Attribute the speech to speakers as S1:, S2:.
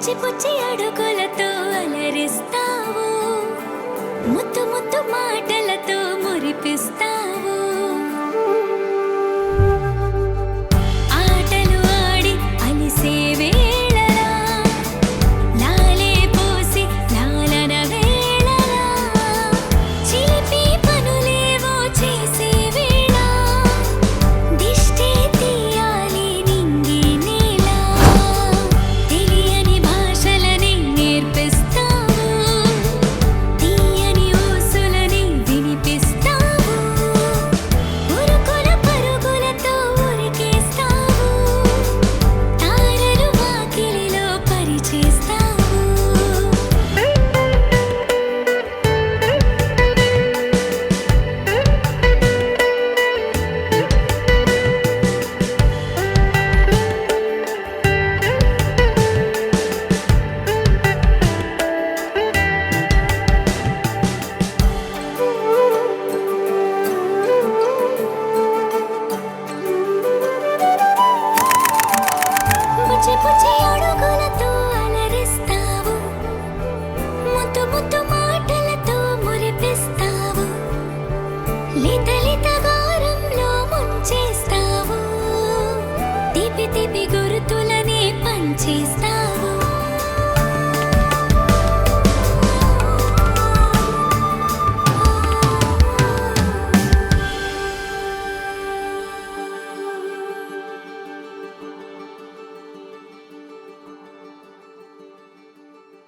S1: పుచ్చి పుచ్చి అడుగులతో అలరిస్తావు, ముద్దు ముద్దు మాటలతో మురిపిస్తావు. ఆటలు ఆడి అలిసే వేళలా, లాలే పోసి లాలన వేళలా, చిలిపి పనులేవో చేసే వేళ, దిష్టి తీయాలి నింగి నేల. తెలియని భాషలని నేర్పిస్తావు, తీయని ఊసులని వినిపిస్తావు, ఉరుకుల పరుగులతో ఉరికేస్తావు, తారలు వాకిలిలో పరిచేస్తావు. పుచ్చి పుచ్చి అడుగులతో అలరిస్తావు, ముద్దు ముద్దు మాటలతో మురిపిస్తావు, లిత లిత గారంలో ముంచేస్తావు, తీపి తీపి గుర్తులనే పంచేస్తావు.